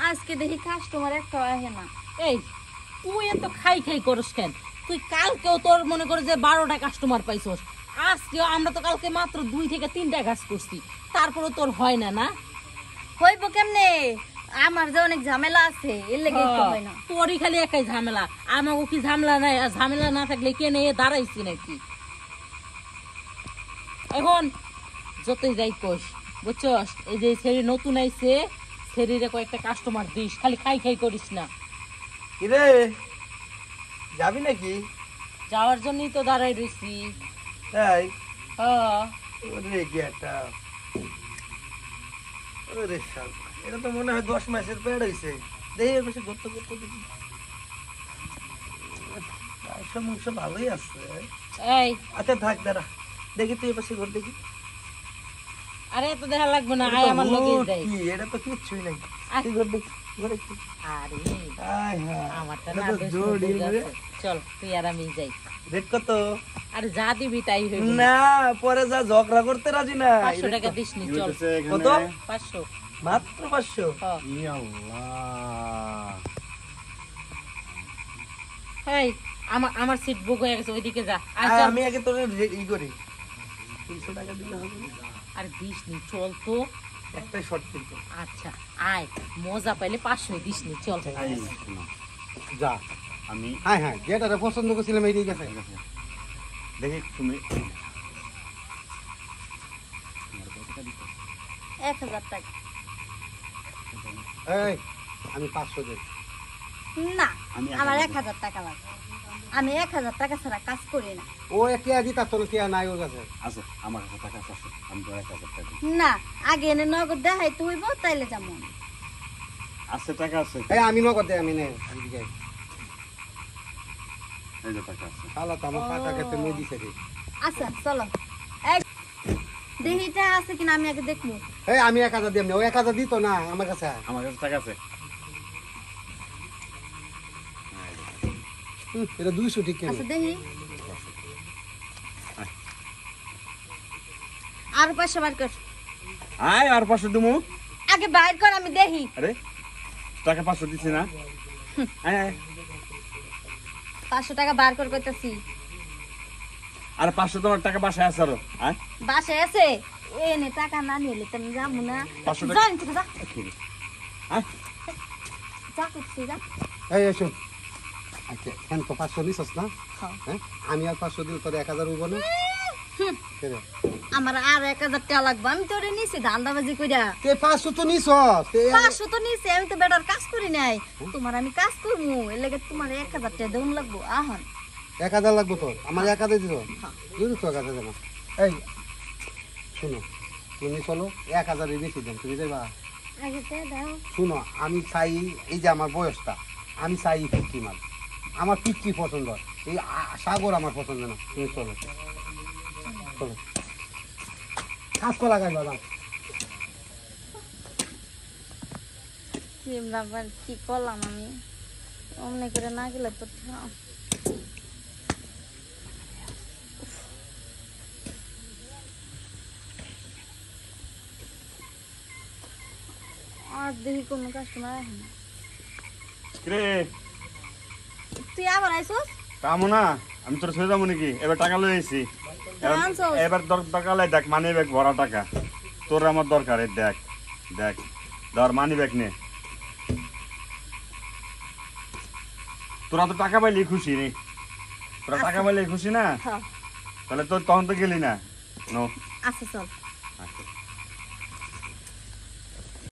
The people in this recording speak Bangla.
আজকে দেখি কাস্টমার একটা আসে না। এই তুই এত খাই খাই করস কেন? তুই কালকেও তোর মনে করে যে 12টা কাস্টমার পাইছস, আজকেও আমরা তো কালকে মাত্র 2 থেকে 3টা কাজ করছি, তারপরে তোর হয় না না? হইব কেমনে? আমার যে অনেক ঝামেলা আছে, এর লেগে তো হয় না। তোরই খালি একাই ঝামেলা, আমাকে কি ঝামেলা নাই? আর ঝামেলা না থাকলে কে নিয়ে দাঁড়াইছি নাকি? এখন যতই যাই কস, বুঝছস? এই যে ছেড়ে নতুন আইছে, ছেড়ে কয়েকটা কাস্টমার দিস, খালি খাই খাই করিস না। কিরে যাবি নাকি? যাওয়ার জন্যই তো দাঁড়াই রইছি। তাই? হ্যাঁ। ওরে কি একটা, ওরে শালা, এটা তো মনে হয় 10 মাসের পেট হইছে। দেখি এর পাশে গর্ত গর্ত দেখি। মাংস মাংস ভালোই আছে। এই আচ্ছা থাক দাঁড়া, দেখি তুই এর পাশে ঘর দেখি। আরে এত দেখা লাগবে না, এটা আয় তো আমার লগে হুট যাই। কি, এটা তো কিচ্ছুই নাই। আয়। তুই ঘর দেখি, ঘরে কি? আরে আয় হ্যাঁ, আমারটা এটা না তো বেশ জোর মজা ডিল রে। আছে। চল তুই আর আমি যাই। রেট কত? আরে যা দিবি তাই হইব না। না, পরে যা ঝগড়া করতে রাজি না। 500 টাকা দিস নি, চল। কত? 500। মাত্র 500? হ্যাঁ। আল্লাহ, এই আমার সিট বুক হয়ে গেছে, ওইদিকে যা। আর চল। আমি আগে তোর ই করি, 300 টাকা দিলে হবে না? আর দিস নি, চল তো। একটাই শর্ট কিন্তু। আচ্ছা আয়, মজা পাইলে 500 দিস নি, চল। যা আমি হ্যাঁ হ্যাঁ যেটা পছন্দ করছিলাম এই দিকে দেখি তুমি 1000 টাকা। এই আমি 500 দেই। না, আমি আমার 1000 টাকা লাগবে। আমি 1000 টাকা ছাড়া কাজ করি না। ও কে দিতা তোর কে নাই ওর কাছে আছে আমার কাছে টাকা আছে, আমি তো 1000 টাকা না, আগে এনে নগদ দেখাইতে হইব, তাইলে যেমন। আছে, টাকা আছে, এই আমি নগদ দেই আমি নে এদিকে এই যে টাকা আছে। শালা তো আমার টাকা খেতে মই দিছে রে। আচ্ছা চলো, এই দেহিটা আছে কিনা আমি আগে দেখবো। এই আমি 1000 দিই না, ও 1000 দিত না আমার কাছে। আমার কাছে টাকা আছে। এটা 200 ঠিক কেন? আচ্ছা দেখি, আর 500 বার কর। আয় আর 500 দিমু। আগে বাইর কর, আমি দেখি। আরে টাকা 500 দিছি না? আয় আয়, 500 টাকা বার কর কইতাছি। আর 500 তোমার টাকা বাসায় আছে আরো। আয় বাসায় আছে, এনে টাকা না নিলে তুমি যাবো না। 500 টাকা। যা এখান থেকে, যা আয় যা করছি, যা। এই এসো। আচ্ছা কেন তো 500 নিছস না? হ্যাঁ। হ্যাঁ আমি আর 500 দিলে তোর 1000 হইব না? হুম, কেন? আমার আর 1000 টাকা লাগবে। আমি তোরে নিছি ধান্দাবাজি কইরা। তে 500 তো নিছস। তে 500 তো নিছি, আমি তো বেটার কাজ করি নাই। তোমার আমি কাজ করবো, এর লাগে তোমার 1000 টাকা দেউন লাগবো। আহন 1000 লাগবে তো, আমার 1000 দিছ। যদি তো 1000 দেব। এই শুনো, তুমি চলো 1000 এর বেশি দেন, তুমি যাইবা? আগে তে দাও। শুনো আমি চাই, এই যে আমার বয়সটা, আমি চাই 50 মাল। আমার 50 পছন্দ, এই সাগর আমার পছন্দ না। তুমি চলো চলো কাজ করা লাগাইবা না। কি ব্যাপার, কি করলাম আমি? অমনি করে না গেলে তো আর দেখি কোনো কাস্টমার আসে না। রে তুই আবার আইসোস? কামো না, আমি তোর ছেড়ে যাবো নাকি? এবার টাকা লই আইছি। আনছস? এবার টাকা লাই, দেখ মানি ব্যাগ ভরা টাকা। তোর আমার দরকার, এই দেখ দেখ, ধর মানি ব্যাগ নে। তোরা তো টাকা পাইলে খুশি রে, তোরা টাকা পাইলে খুশি না? হ্যাঁ। তাহলে তোর তখন তো গেলি না। নো আচ্ছা চল। আচ্ছা